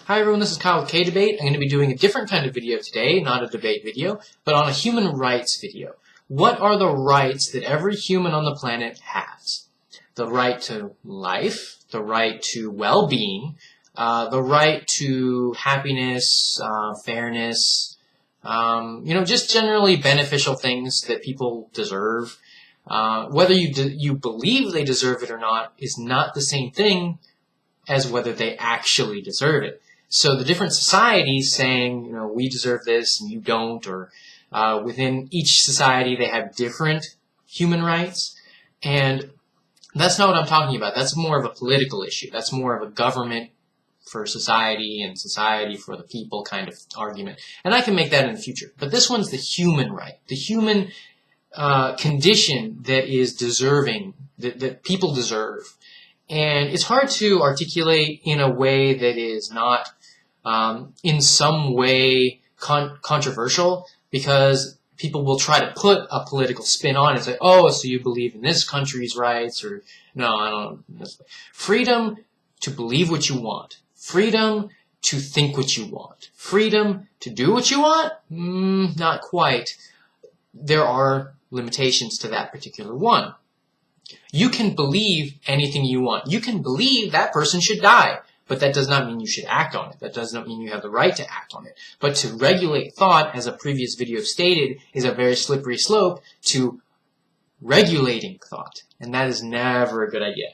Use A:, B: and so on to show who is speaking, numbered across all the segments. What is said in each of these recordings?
A: Hi everyone, this is Kyle with kayDbait. I'm going to be doing a different kind of video today, not a debate video, but on a human rights video. What are the rights that every human on the planet has? The right to life, the right to well-being, the right to happiness, fairness, just generally beneficial things that people deserve. Whether you believe they deserve it or not is not the same thing as whether they actually deserve it. So the different societies saying, we deserve this and you don't, or within each society they have different human rights, and that's not what I'm talking about. That's more of a political issue. That's more of a government for society and society for the people kind of argument. And I can make that in the future. But this one's the human right, the human condition that is deserving, that people deserve. And it's hard to articulate in a way that is not in some way controversial, because people will try to put a political spin on it and say, oh, so you believe in this country's rights, or no, I don't. Freedom to believe what you want. Freedom to think what you want. Freedom to do what you want? Not quite. There are limitations to that particular one. You can believe anything you want. You can believe that person should die, but that does not mean you should act on it. That does not mean you have the right to act on it. But to regulate thought, as a previous video stated, is a very slippery slope to regulating thought, and that is never a good idea.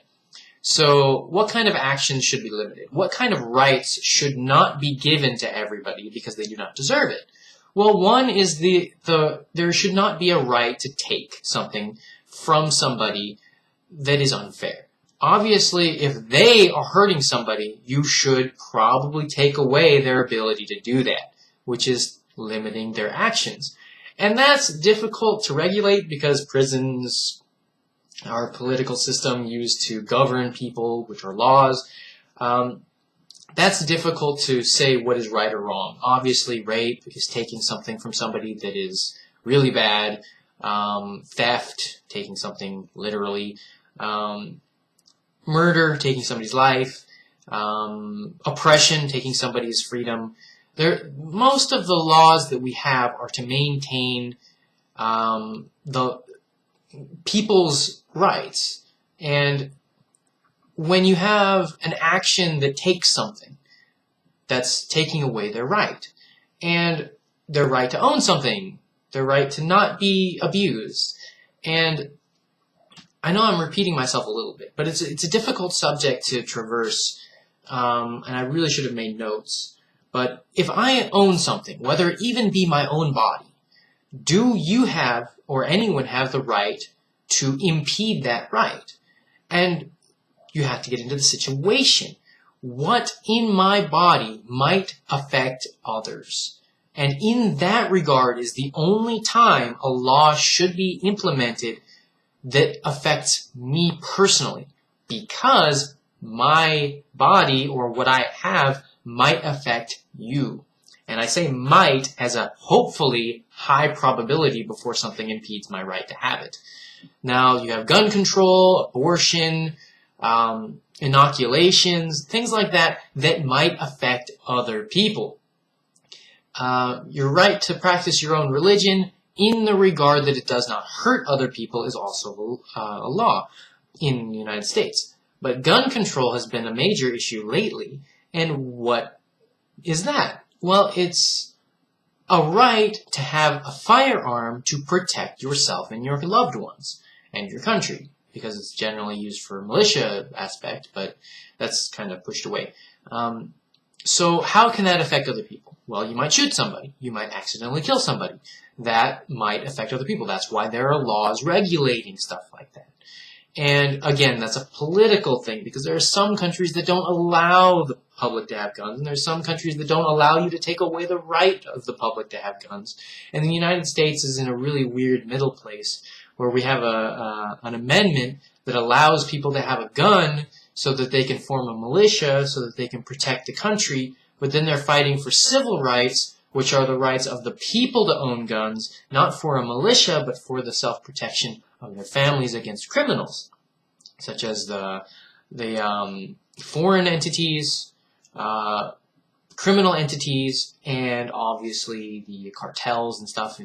A: So what kind of actions should be limited? What kind of rights should not be given to everybody because they do not deserve it? Well, one is there should not be a right to take something from somebody that is unfair. Obviously, if they are hurting somebody, you should probably take away their ability to do that, which is limiting their actions. And that's difficult to regulate because prisons, our political system used to govern people, which are laws, that's difficult to say what is right or wrong. Obviously, rape is taking something from somebody that is really bad. Theft, taking something literally. Murder, taking somebody's life. Oppression, taking somebody's freedom. Most of the laws that we have are to maintain the people's rights. And when you have an action that takes something, that's taking away their right. And their right to own something, their right to not be abused. And I know I'm repeating myself a little bit, but it's a difficult subject to traverse, and I really should have made notes. But if I own something, whether it even be my own body, do you have, or anyone have, the right to impede that right? And you have to get into the situation. What in my body might affect others? And in that regard is the only time a law should be implemented that affects me personally, because my body or what I have might affect you. And I say might as a hopefully high probability before something impedes my right to have it. Now, you have gun control, abortion, inoculations, things like that that might affect other people. Your right to practice your own religion in the regard that it does not hurt other people is also a law in the United States. But gun control has been a major issue lately. And what is that? Well, it's a right to have a firearm to protect yourself and your loved ones and your country, because it's generally used for militia aspect, but that's kind of pushed away. So how can that affect other people? Well, you might shoot somebody. You might accidentally kill somebody. That might affect other people. That's why there are laws regulating stuff like that. And again, that's a political thing, because there are some countries that don't allow the public to have guns, and there's some countries that don't allow you to take away the right of the public to have guns. And the United States is in a really weird middle place, where we have an amendment that allows people to have a gun so that they can form a militia, so that they can protect the country, but then they're fighting for civil rights, which are the rights of the people to own guns, not for a militia, but for the self-protection of their families against criminals, such as the foreign entities, criminal entities and obviously the cartels and stuff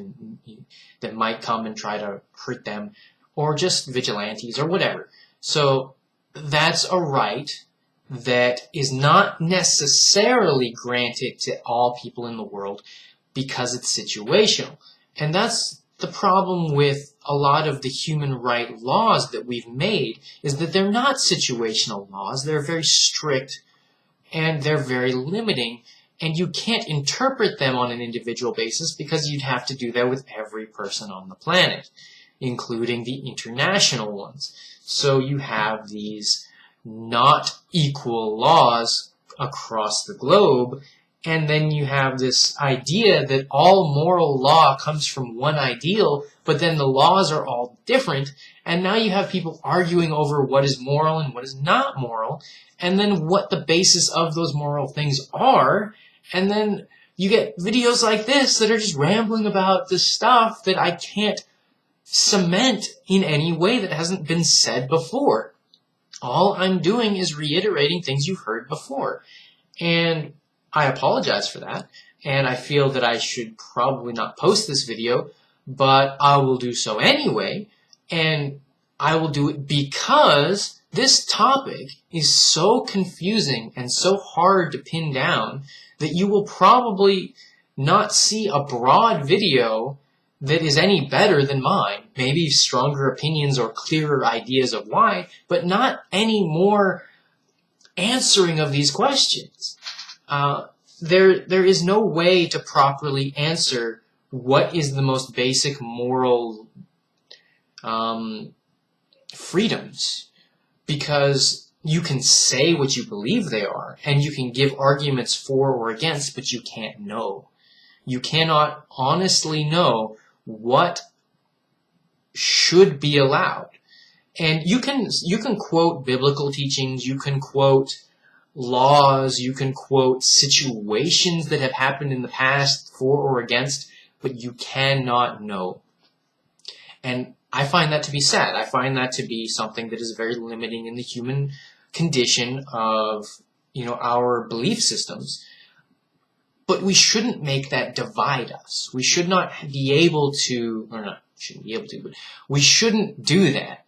A: that might come and try to hurt them, or just vigilantes or whatever. So that's a right that is not necessarily granted to all people in the world because it's situational. And that's the problem with a lot of the human right laws that we've made, is that they're not situational laws. They're very strict and they're very limiting, and you can't interpret them on an individual basis because you'd have to do that with every person on the planet, including the international ones. So you have these not equal laws across the globe, and then you have this idea that all moral law comes from one ideal, but then the laws are all different, and now you have people arguing over what is moral and what is not moral, and then what the basis of those moral things are, and then you get videos like this that are just rambling about this stuff that I can't cement in any way that hasn't been said before. All I'm doing is reiterating things you've heard before. And I apologize for that, and I feel that I should probably not post this video, but I will do so anyway, and I will do it because this topic is so confusing and so hard to pin down that you will probably not see a broad video that is any better than mine. Maybe stronger opinions or clearer ideas of why, but not any more answering of these questions. There is no way to properly answer what is the most basic moral freedoms, because you can say what you believe they are, and you can give arguments for or against, but you can't know. You cannot honestly know what should be allowed. And you can quote biblical teachings, you can quote laws, you can quote situations that have happened in the past for or against, but you cannot know. And I find that to be sad. I find that to be something that is very limiting in the human condition of, our belief systems. But we shouldn't make that divide us. We should not be able to, or not, shouldn't be able to, but we shouldn't do that.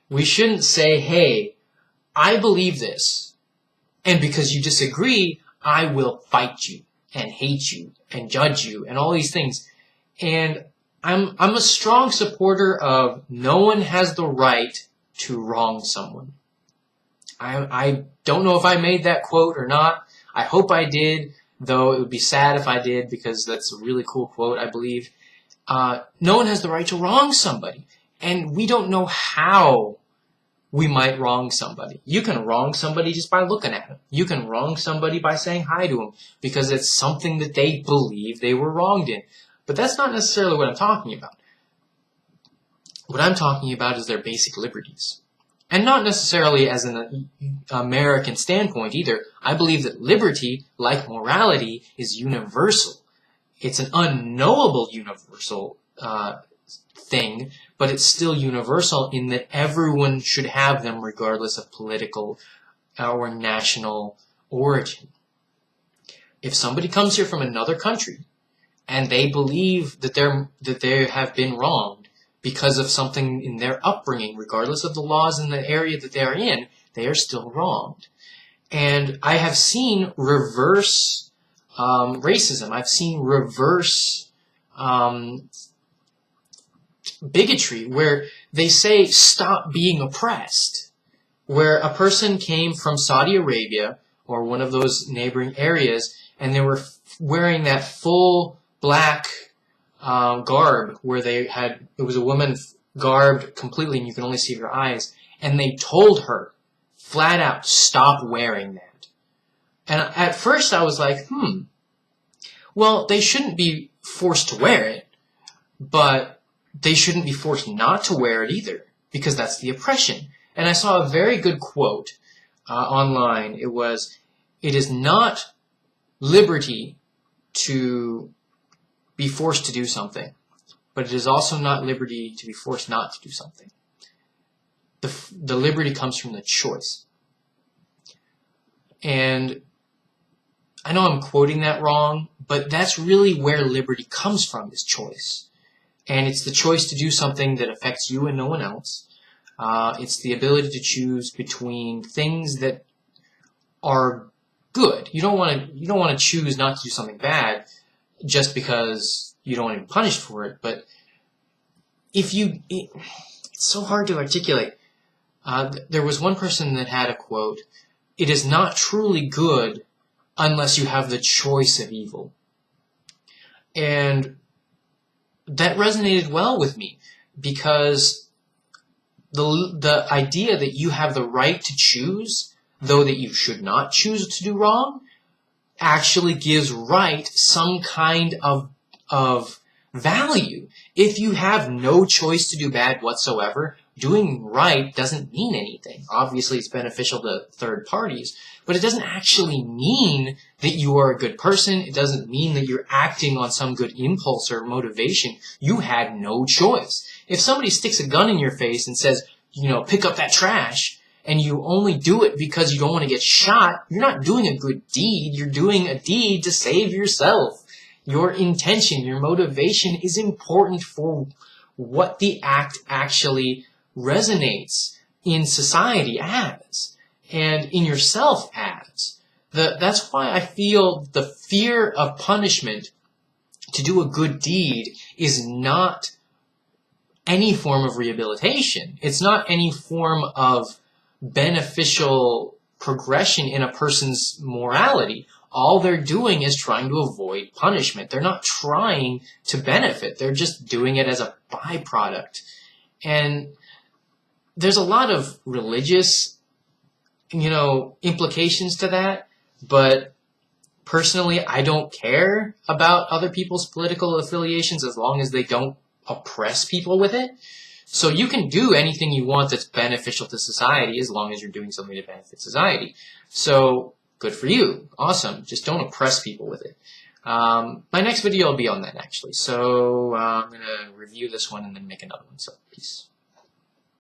A: We shouldn't say, hey, I believe this, and because you disagree, I will fight you and hate you and judge you and all these things. And I'm a strong supporter of no one has the right to wrong someone. I don't know if I made that quote or not. I hope I did, though it would be sad if I did, because that's a really cool quote, I believe. No one has the right to wrong somebody, and we don't know how we might wrong somebody. You can wrong somebody just by looking at them. You can wrong somebody by saying hi to them, because it's something that they believe they were wronged in. But that's not necessarily what I'm talking about. What I'm talking about is their basic liberties. And not necessarily as an American standpoint either. I believe that liberty, like morality, is universal. It's an unknowable universal thing, but it's still universal in that everyone should have them regardless of political or national origin. If somebody comes here from another country and they believe that they have been wronged because of something in their upbringing, regardless of the laws in the area that they are in, they are still wronged. And I have seen reverse racism. I've seen reverse bigotry, where they say, stop being oppressed. Where a person came from Saudi Arabia or one of those neighboring areas, and they were wearing that full black garb, where it was a woman garbed completely and you can only see her eyes, and they told her flat out, stop wearing that. And at first I was like, well, they shouldn't be forced to wear it, but they shouldn't be forced not to wear it either, because that's the oppression. And I saw a very good quote online. It was, it is not liberty to be forced to do something, but it is also not liberty to be forced not to do something. The liberty comes from the choice. And know I'm quoting that wrong, but that's really where liberty comes from, is choice. And it's the choice to do something that affects you and no one else. It's the ability to choose between things that are good. You don't want to choose not to do something bad just because you don't want to be punished for it. But it's so hard to articulate. There was one person that had a quote: "It is not truly good unless you have the choice of evil." And that resonated well with me, because the idea that you have the right to choose, though that you should not choose to do wrong, actually gives right some kind of value. If you have no choice to do bad whatsoever, doing right doesn't mean anything. Obviously, it's beneficial to third parties, but it doesn't actually mean that you are a good person. It doesn't mean that you're acting on some good impulse or motivation. You had no choice. If somebody sticks a gun in your face and says, pick up that trash, and you only do it because you don't want to get shot, you're not doing a good deed. You're doing a deed to save yourself. Your intention, your motivation is important for what the act actually resonates in society as, and in yourself as. That's why I feel the fear of punishment to do a good deed is not any form of rehabilitation. It's not any form of beneficial progression in a person's morality. All they're doing is trying to avoid punishment. They're not trying to benefit. They're just doing it as a byproduct. And there's a lot of religious, implications to that, but personally, I don't care about other people's political affiliations as long as they don't oppress people with it. So you can do anything you want that's beneficial to society as long as you're doing something to benefit society. So good for you. Awesome. Just don't oppress people with it. My next video will be on that, actually. So I'm going to review this one and then make another one. So peace.